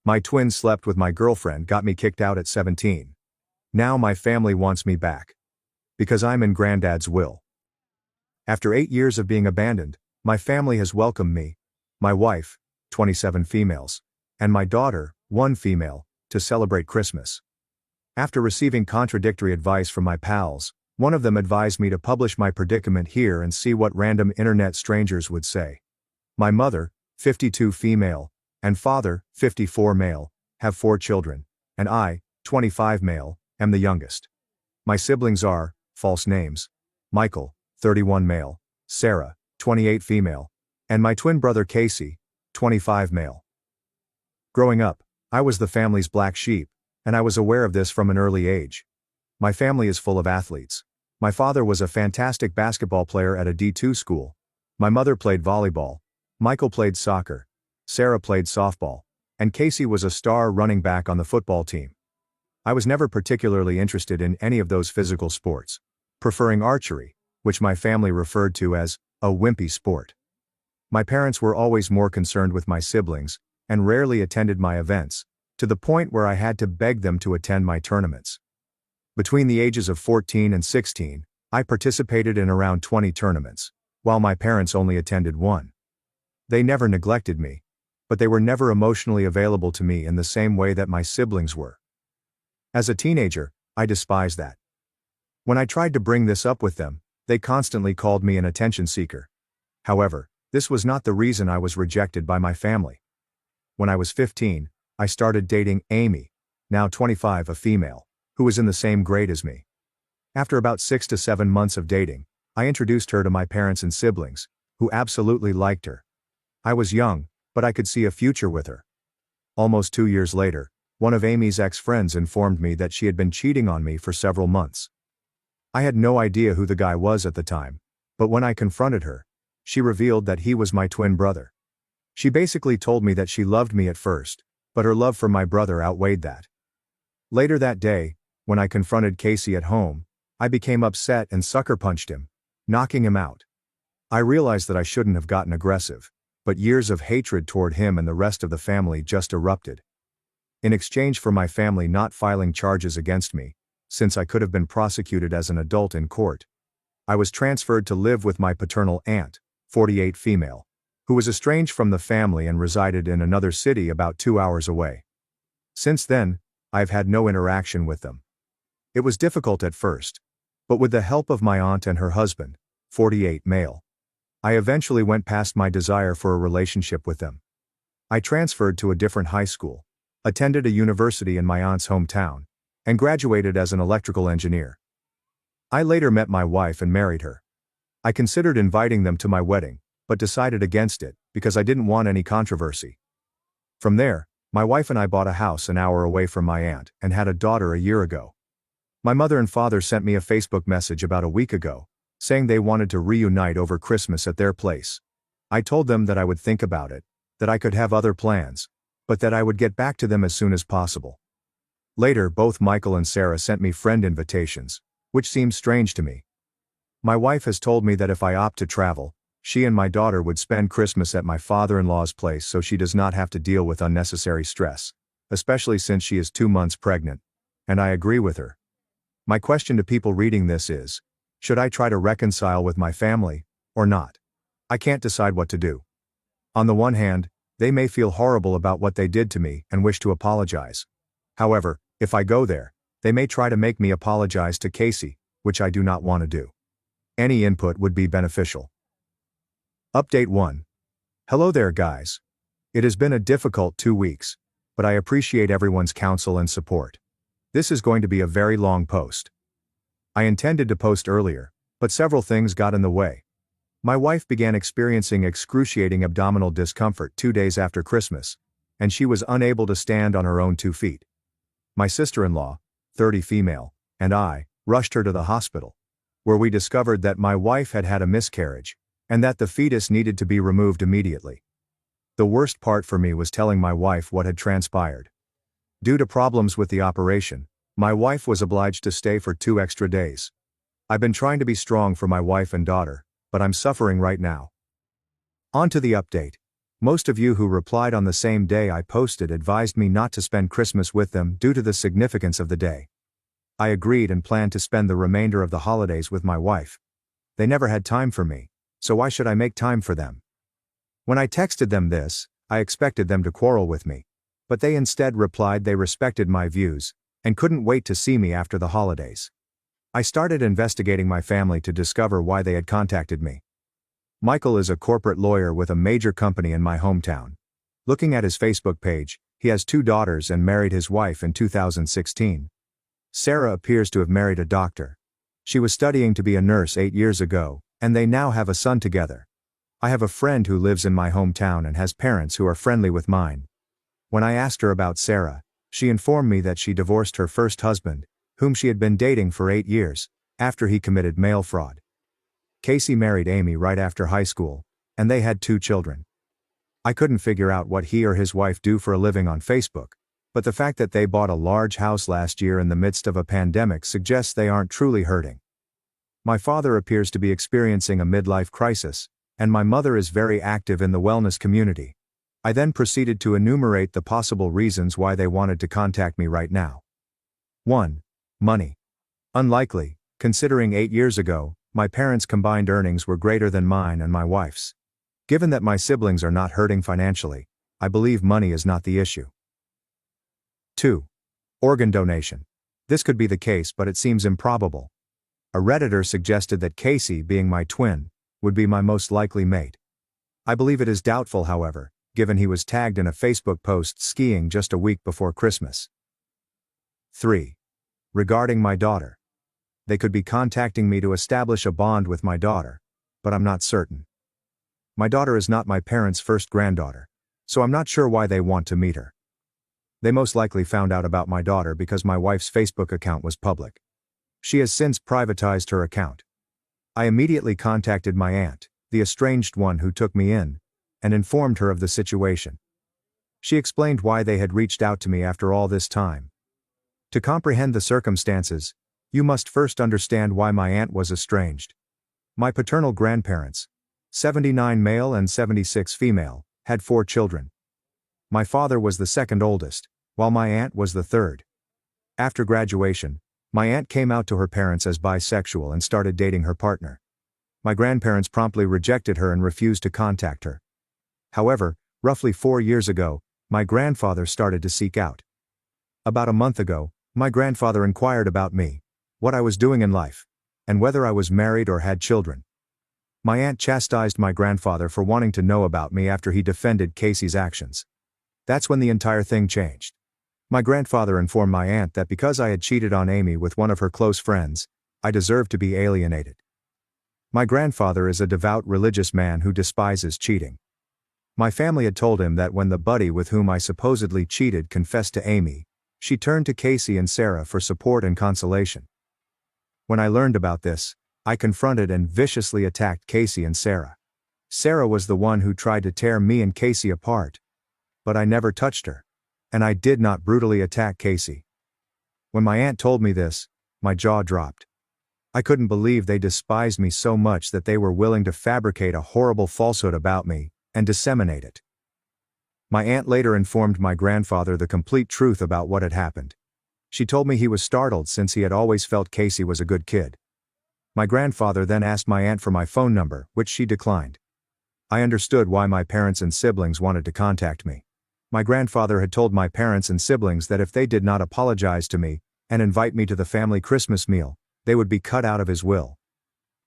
My twin slept with my girlfriend, got me kicked out at 17. Now my family wants me back. Because I'm in granddad's will. After 8 years of being abandoned, my family has welcomed me, my wife, 27 females, and my daughter, 1 female, to celebrate Christmas. After receiving contradictory advice from my pals, one of them advised me to publish my predicament here and see what random internet strangers would say. My mother, 52 female, and father, 54 male, have 4 children, and I, 25 male, am the youngest. My siblings are, false names, Michael, 31 male, Sarah, 28 female, and my twin brother Casey, 25 male. Growing up, I was the family's black sheep, and I was aware of this from an early age. My family is full of athletes. My father was a fantastic basketball player at a D2 school. My mother played volleyball. Michael played soccer. Sarah played softball. And Casey was a star running back on the football team. I was never particularly interested in any of those physical sports, preferring archery, which my family referred to as a wimpy sport. My parents were always more concerned with my siblings, and rarely attended my events, to the point where I had to beg them to attend my tournaments. Between the ages of 14 and 16, I participated in around 20 tournaments, while my parents only attended 1. They never neglected me, but they were never emotionally available to me in the same way that my siblings were. As a teenager, I despised that. When I tried to bring this up with them, they constantly called me an attention seeker. However, this was not the reason I was rejected by my family. When I was 15, I started dating Amy, now 25, a female, who was in the same grade as me. After about 6 to 7 months of dating, I introduced her to my parents and siblings, who absolutely liked her. I was young, but I could see a future with her. Almost 2 years later, one of Amy's ex-friends informed me that she had been cheating on me for several months. I had no idea who the guy was at the time, but when I confronted her, she revealed that he was my twin brother. She basically told me that she loved me at first, but her love for my brother outweighed that. Later that day, when I confronted Casey at home, I became upset and sucker punched him, knocking him out. I realized that I shouldn't have gotten aggressive, but years of hatred toward him and the rest of the family just erupted. In exchange for my family not filing charges against me, since I could have been prosecuted as an adult in court, I was transferred to live with my paternal aunt, 48 female, who was estranged from the family and resided in another city about 2 hours away. Since then, I've had no interaction with them. It was difficult at first, but with the help of my aunt and her husband, 48 male, I eventually went past my desire for a relationship with them. I transferred to a different high school, attended a university in my aunt's hometown, and graduated as an electrical engineer. I later met my wife and married her. I considered inviting them to my wedding, but decided against it because I didn't want any controversy. From there, my wife and I bought a house an hour away from my aunt and had a daughter a year ago. My mother and father sent me a Facebook message about a week ago, saying they wanted to reunite over Christmas at their place. I told them that I would think about it, that I could have other plans, but that I would get back to them as soon as possible. Later, both Michael and Sarah sent me friend invitations, which seemed strange to me. My wife has told me that if I opt to travel, she and my daughter would spend Christmas at my father-in-law's place so she does not have to deal with unnecessary stress, especially since she is 2 months pregnant, and I agree with her. My question to people reading this is, should I try to reconcile with my family, or not? I can't decide what to do. On the one hand, they may feel horrible about what they did to me and wish to apologize. However, if I go there, they may try to make me apologize to Casey, which I do not want to do. Any input would be beneficial. Update 1. Hello there, guys. It has been a difficult 2 weeks, but I appreciate everyone's counsel and support. This is going to be a very long post. I intended to post earlier, but several things got in the way. My wife began experiencing excruciating abdominal discomfort 2 days after Christmas, and she was unable to stand on her own 2 feet. My sister-in-law, 30 female, and I rushed her to the hospital, where we discovered that my wife had had a miscarriage, and that the fetus needed to be removed immediately. The worst part for me was telling my wife what had transpired. Due to problems with the operation, my wife was obliged to stay for 2 extra days. I've been trying to be strong for my wife and daughter, but I'm suffering right now. On to the update. Most of you who replied on the same day I posted advised me not to spend Christmas with them due to the significance of the day. I agreed and planned to spend the remainder of the holidays with my wife. They never had time for me, so why should I make time for them? When I texted them this, I expected them to quarrel with me, but they instead replied they respected my views and couldn't wait to see me after the holidays. I started investigating my family to discover why they had contacted me. Michael is a corporate lawyer with a major company in my hometown. Looking at his Facebook page, he has 2 daughters and married his wife in 2016. Sarah appears to have married a doctor. She was studying to be a nurse 8 years ago, and they now have a son together. I have a friend who lives in my hometown and has parents who are friendly with mine. When I asked her about Sarah, she informed me that she divorced her first husband, whom she had been dating for 8 years, after he committed mail fraud. Casey married Amy right after high school, and they had 2 children. I couldn't figure out what he or his wife do for a living on Facebook, but the fact that they bought a large house last year in the midst of a pandemic suggests they aren't truly hurting. My father appears to be experiencing a midlife crisis, and my mother is very active in the wellness community. I then proceeded to enumerate the possible reasons why they wanted to contact me right now. 1. Money. Unlikely, considering 8 years ago, my parents' combined earnings were greater than mine and my wife's. Given that my siblings are not hurting financially, I believe money is not the issue. 2. Organ donation. This could be the case, but it seems improbable. A Redditor suggested that Casey, being my twin, would be my most likely mate. I believe it is doubtful, however, given he was tagged in a Facebook post skiing just a week before Christmas. 3. Regarding my daughter. They could be contacting me to establish a bond with my daughter, but I'm not certain. My daughter is not my parents' first granddaughter, so I'm not sure why they want to meet her. They most likely found out about my daughter because my wife's Facebook account was public. She has since privatized her account. I immediately contacted my aunt, the estranged one who took me in, and informed her of the situation. She explained why they had reached out to me after all this time. To comprehend the circumstances, you must first understand why my aunt was estranged. My paternal grandparents, 79 male and 76 female, had 4 children. My father was the second oldest, while my aunt was the third. After graduation, my aunt came out to her parents as bisexual and started dating her partner. My grandparents promptly rejected her and refused to contact her. However, roughly 4 years ago, my grandfather started to seek out. About a month ago, my grandfather inquired about me, what I was doing in life, and whether I was married or had children. My aunt chastised my grandfather for wanting to know about me after he defended Casey's actions. That's when the entire thing changed. My grandfather informed my aunt that because I had cheated on Amy with one of her close friends, I deserved to be alienated. My grandfather is a devout religious man who despises cheating. My family had told him that when the buddy with whom I supposedly cheated confessed to Amy, she turned to Casey and Sarah for support and consolation. When I learned about this, I confronted and viciously attacked Casey and Sarah. Sarah was the one who tried to tear me and Casey apart. But I never touched her. And I did not brutally attack Casey. When my aunt told me this, my jaw dropped. I couldn't believe they despised me so much that they were willing to fabricate a horrible falsehood about me and disseminate it. My aunt later informed my grandfather the complete truth about what had happened. She told me he was startled since he had always felt Casey was a good kid. My grandfather then asked my aunt for my phone number, which she declined. I understood why my parents and siblings wanted to contact me. My grandfather had told my parents and siblings that if they did not apologize to me and invite me to the family Christmas meal, they would be cut out of his will.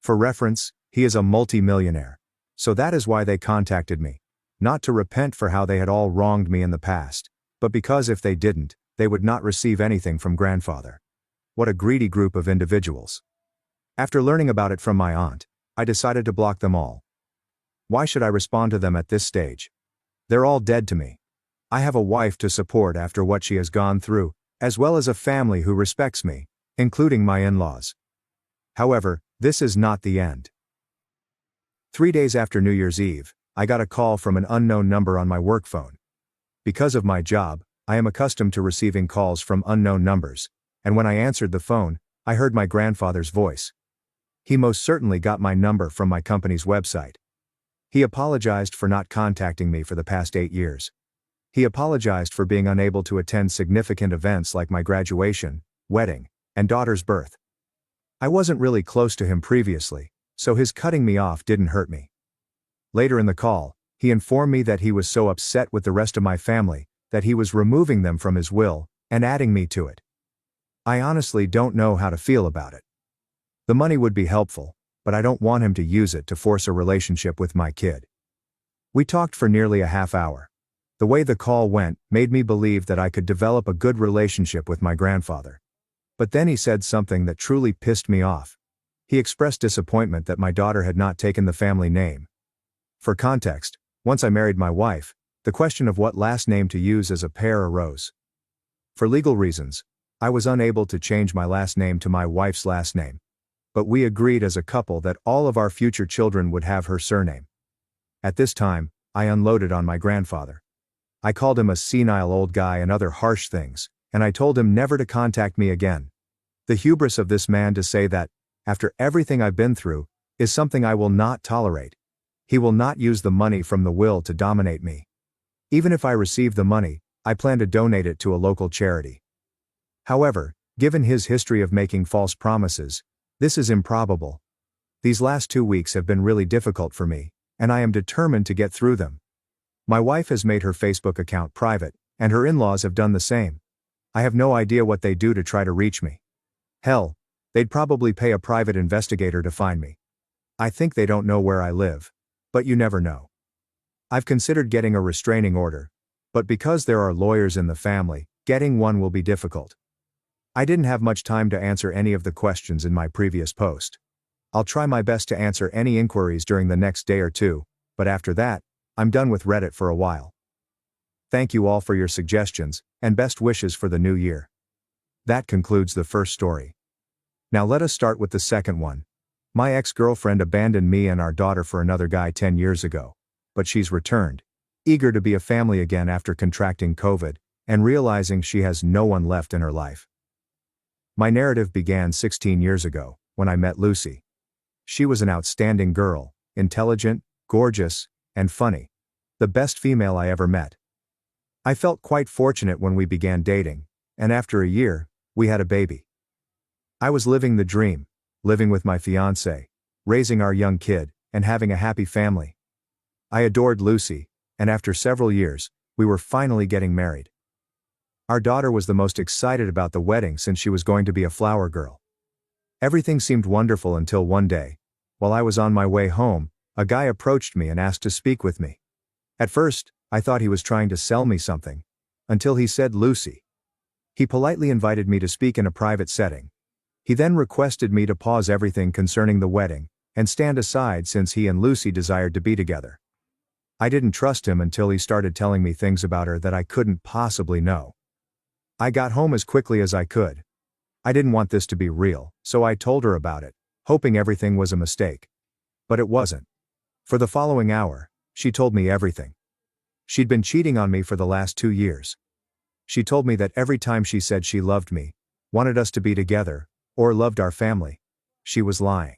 For reference, he is a multi-millionaire. So that is why they contacted me. Not to repent for how they had all wronged me in the past, but because if they didn't, they would not receive anything from grandfather. What a greedy group of individuals. After learning about it from my aunt, I decided to block them all. Why should I respond to them at this stage? They're all dead to me. I have a wife to support after what she has gone through, as well as a family who respects me, including my in-laws. However, this is not the end. 3 days after New Year's Eve, I got a call from an unknown number on my work phone. Because of my job, I am accustomed to receiving calls from unknown numbers, and when I answered the phone, I heard my grandfather's voice. He most certainly got my number from my company's website. He apologized for not contacting me for the past 8 years. He apologized for being unable to attend significant events like my graduation, wedding, and daughter's birth. I wasn't really close to him previously, so his cutting me off didn't hurt me. Later in the call, he informed me that he was so upset with the rest of my family that he was removing them from his will and adding me to it. I honestly don't know how to feel about it. The money would be helpful, but I don't want him to use it to force a relationship with my kid. We talked for nearly a half hour. The way the call went made me believe that I could develop a good relationship with my grandfather. But then he said something that truly pissed me off. He expressed disappointment that my daughter had not taken the family name. For context, once I married my wife, the question of what last name to use as a pair arose. For legal reasons, I was unable to change my last name to my wife's last name. But we agreed as a couple that all of our future children would have her surname. At this time, I unloaded on my grandfather. I called him a senile old guy and other harsh things, and I told him never to contact me again. The hubris of this man to say that, after everything I've been through, is something I will not tolerate. He will not use the money from the will to dominate me. Even if I receive the money, I plan to donate it to a local charity. However, given his history of making false promises, this is improbable. These last 2 weeks have been really difficult for me, and I am determined to get through them. My wife has made her Facebook account private, and her in-laws have done the same. I have no idea what they do to try to reach me. Hell, they'd probably pay a private investigator to find me. I think they don't know where I live, but you never know. I've considered getting a restraining order, but because there are lawyers in the family, getting one will be difficult. I didn't have much time to answer any of the questions in my previous post. I'll try my best to answer any inquiries during the next day or two, but after that, I'm done with Reddit for a while. Thank you all for your suggestions, and best wishes for the new year. That concludes the first story. Now let us start with the second one. My ex-girlfriend abandoned me and our daughter for another guy 10 years ago, but she's returned, eager to be a family again after contracting COVID, and realizing she has no one left in her life. My narrative began 16 years ago, when I met Lucy. She was an outstanding girl, intelligent, gorgeous, and funny. The best female I ever met. I felt quite fortunate when we began dating, and after a year, we had a baby. I was living the dream, living with my fiancé, raising our young kid, and having a happy family. I adored Lucy, and after several years, we were finally getting married. Our daughter was the most excited about the wedding since she was going to be a flower girl. Everything seemed wonderful until one day, while I was on my way home, a guy approached me and asked to speak with me. At first, I thought he was trying to sell me something, until he said Lucy. He politely invited me to speak in a private setting. He then requested me to pause everything concerning the wedding, and stand aside since he and Lucy desired to be together. I didn't trust him until he started telling me things about her that I couldn't possibly know. I got home as quickly as I could. I didn't want this to be real, so I told her about it, hoping everything was a mistake. But it wasn't. For the following hour, she told me everything. She'd been cheating on me for the last 2 years. She told me that every time she said she loved me, wanted us to be together, or loved our family, she was lying.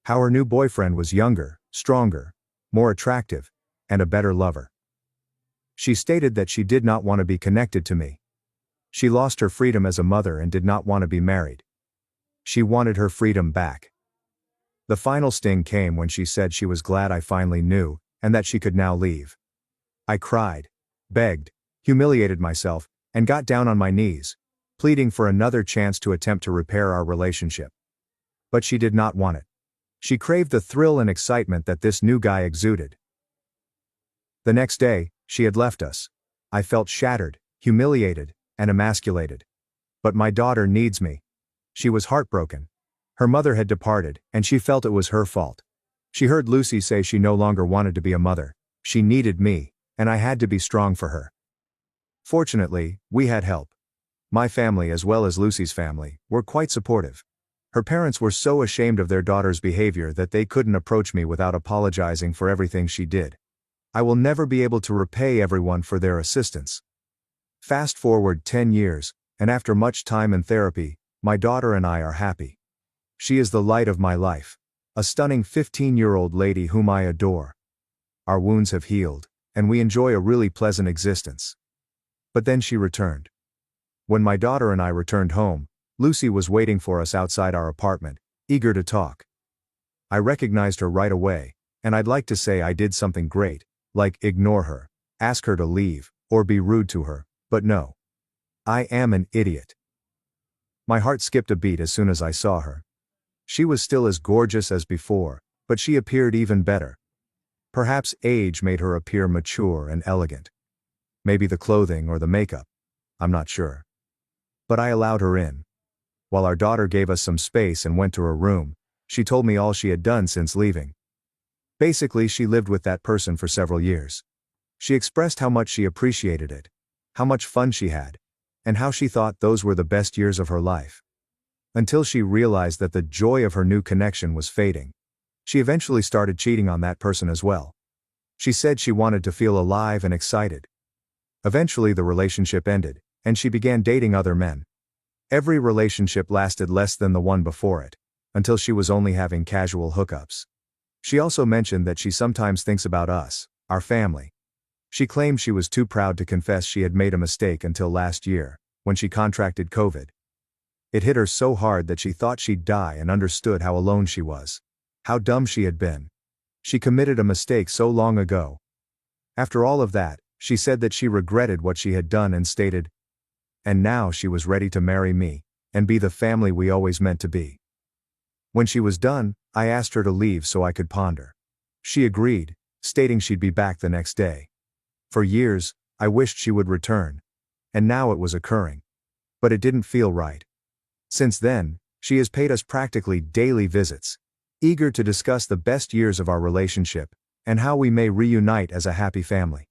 How her new boyfriend was younger, stronger, more attractive, and a better lover. She stated that she did not want to be connected to me. She lost her freedom as a mother and did not want to be married. She wanted her freedom back. The final sting came when she said she was glad I finally knew, and that she could now leave. I cried, begged, humiliated myself, and got down on my knees, pleading for another chance to attempt to repair our relationship. But she did not want it. She craved the thrill and excitement that this new guy exuded. The next day, she had left us. I felt shattered, humiliated, and emasculated. But my daughter needs me. She was heartbroken. Her mother had departed, and she felt it was her fault. She heard Lucy say she no longer wanted to be a mother. She needed me, and I had to be strong for her. Fortunately, we had help. My family as well as Lucy's family were quite supportive. Her parents were so ashamed of their daughter's behavior that they couldn't approach me without apologizing for everything she did. I will never be able to repay everyone for their assistance. Fast forward 10 years, and after much time and therapy, my daughter and I are happy. She is the light of my life. A stunning 15-year-old lady whom I adore. our wounds have healed, and we enjoy a really pleasant existence. But then she returned. When my daughter and I returned home, Lucy was waiting for us outside our apartment, eager to talk. I recognized her right away, and I'd like to say I did something great, like ignore her, ask her to leave, or be rude to her, but no. I am an idiot. My heart skipped a beat as soon as I saw her. She was still as gorgeous as before, but she appeared even better. Perhaps age made her appear mature and elegant. Maybe the clothing or the makeup. I'm not sure. But I allowed her in. While our daughter gave us some space and went to her room, she told me all she had done since leaving. Basically, she lived with that person for several years. She expressed how much she appreciated it, how much fun she had, and how she thought those were the best years of her life. Until she realized that the joy of her new connection was fading. She eventually started cheating on that person as well. She said she wanted to feel alive and excited. Eventually the relationship ended, and she began dating other men. Every relationship lasted less than the one before it, until she was only having casual hookups. She also mentioned that she sometimes thinks about us, our family. She claimed she was too proud to confess she had made a mistake until last year, when she contracted COVID. It hit her so hard that she thought she'd die and understood how alone she was. How dumb she had been. She committed a mistake so long ago. After all of that, she said that she regretted what she had done and stated, and now she was ready to marry me, and be the family we always meant to be. When she was done, I asked her to leave so I could ponder. She agreed, stating she'd be back the next day. For years, I wished she would return. And now it was occurring. But it didn't feel right. Since then, she has paid us practically daily visits, eager to discuss the best years of our relationship, and how we may reunite as a happy family.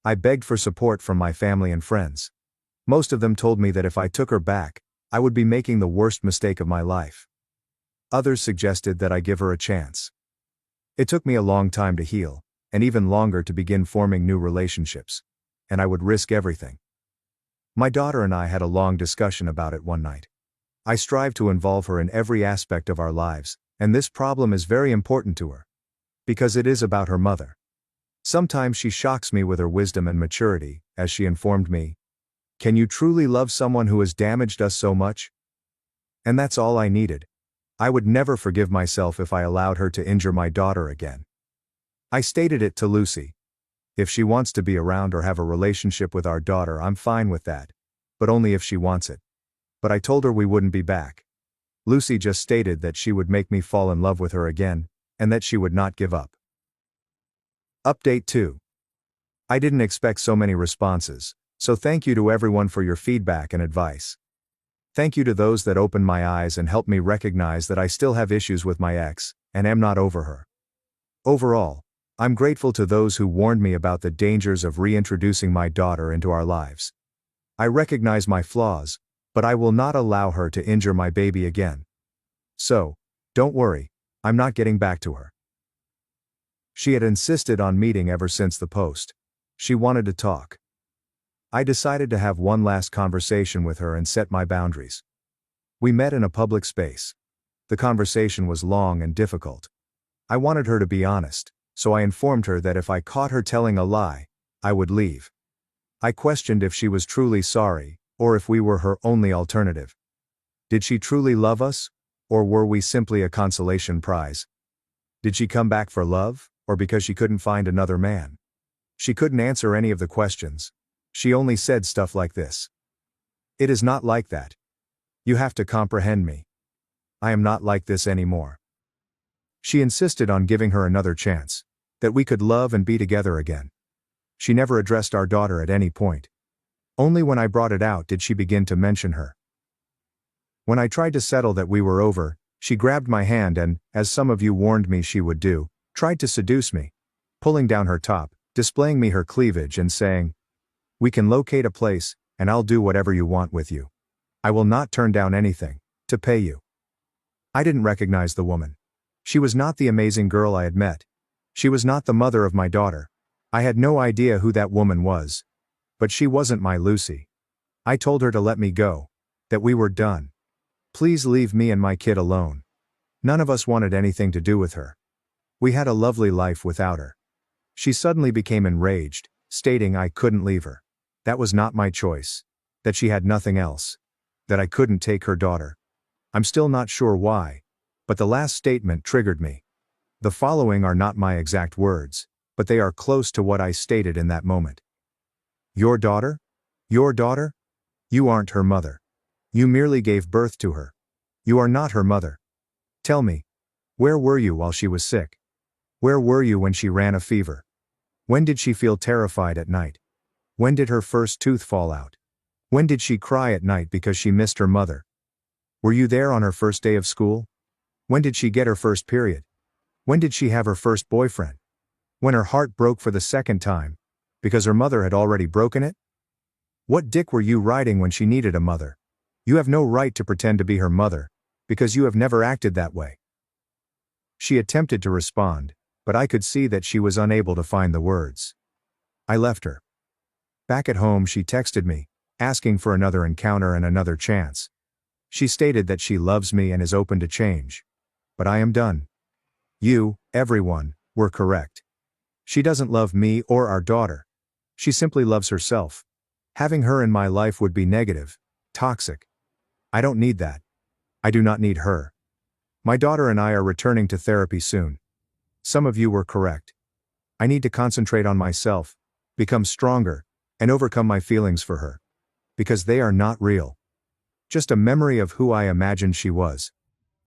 I begged for support from my family and friends. Most of them told me that if I took her back, I would be making the worst mistake of my life. Others suggested that I give her a chance. It took me a long time to heal, and even longer to begin forming new relationships. And I would risk everything. My daughter and I had a long discussion about it one night. I strive to involve her in every aspect of our lives, and this problem is very important to her. Because it is about her mother. Sometimes she shocks me with her wisdom and maturity, as she informed me, "Can you truly love someone who has damaged us so much?" And that's all I needed. I would never forgive myself if I allowed her to injure my daughter again. I stated it to Lucy. If she wants to be around or have a relationship with our daughter, I'm fine with that. But only if she wants it. But I told her we wouldn't be back. Lucy just stated that she would make me fall in love with her again, and that she would not give up. Update 2. I didn't expect so many responses, so thank you to everyone for your feedback and advice. Thank you to those that opened my eyes and helped me recognize that I still have issues with my ex, and am not over her. Overall, I'm grateful to those who warned me about the dangers of reintroducing my daughter into our lives. I recognize my flaws, but I will not allow her to injure my baby again. So, don't worry, I'm not getting back to her. She had insisted on meeting ever since the post. She wanted to talk. I decided to have one last conversation with her and set my boundaries. We met in a public space. The conversation was long and difficult. I wanted her to be honest, so I informed her that if I caught her telling a lie, I would leave. I questioned if she was truly sorry, or if we were her only alternative. Did she truly love us, or were we simply a consolation prize? Did she come back for love, or because she couldn't find another man? She couldn't answer any of the questions. She only said stuff like this. It is not like that. You have to comprehend me. I am not like this anymore. She insisted on giving her another chance, that we could love and be together again. She never addressed our daughter at any point. Only when I brought it out did she begin to mention her. When I tried to settle that we were over, she grabbed my hand and, as some of you warned me she would do, tried to seduce me, pulling down her top, displaying me her cleavage and saying, "We can locate a place, and I'll do whatever you want with you. I will not turn down anything, to pay you." I didn't recognize the woman. She was not the amazing girl I had met. She was not the mother of my daughter. I had no idea who that woman was. But she wasn't my Lucy. I told her to let me go. That we were done. Please leave me and my kid alone. None of us wanted anything to do with her. We had a lovely life without her. She suddenly became enraged, stating I couldn't leave her. That was not my choice. That she had nothing else. That I couldn't take her daughter. I'm still not sure why, but the last statement triggered me. The following are not my exact words, but they are close to what I stated in that moment. Your daughter? Your daughter? You aren't her mother. You merely gave birth to her. You are not her mother. Tell me, where were you while she was sick? Where were you when she ran a fever? When did she feel terrified at night? When did her first tooth fall out? When did she cry at night because she missed her mother? Were you there on her first day of school? When did she get her first period? When did she have her first boyfriend? When her heart broke for the second time, because her mother had already broken it? What dick were you riding when she needed a mother? You have no right to pretend to be her mother, because you have never acted that way. She attempted to respond, but I could see that she was unable to find the words. I left her. Back at home she texted me, asking for another encounter and another chance. She stated that she loves me and is open to change. But I am done. You, everyone, were correct. She doesn't love me or our daughter. She simply loves herself. Having her in my life would be negative, toxic. I don't need that. I do not need her. My daughter and I are returning to therapy soon. Some of you were correct. I need to concentrate on myself, become stronger, and overcome my feelings for her. Because they are not real. Just a memory of who I imagined she was.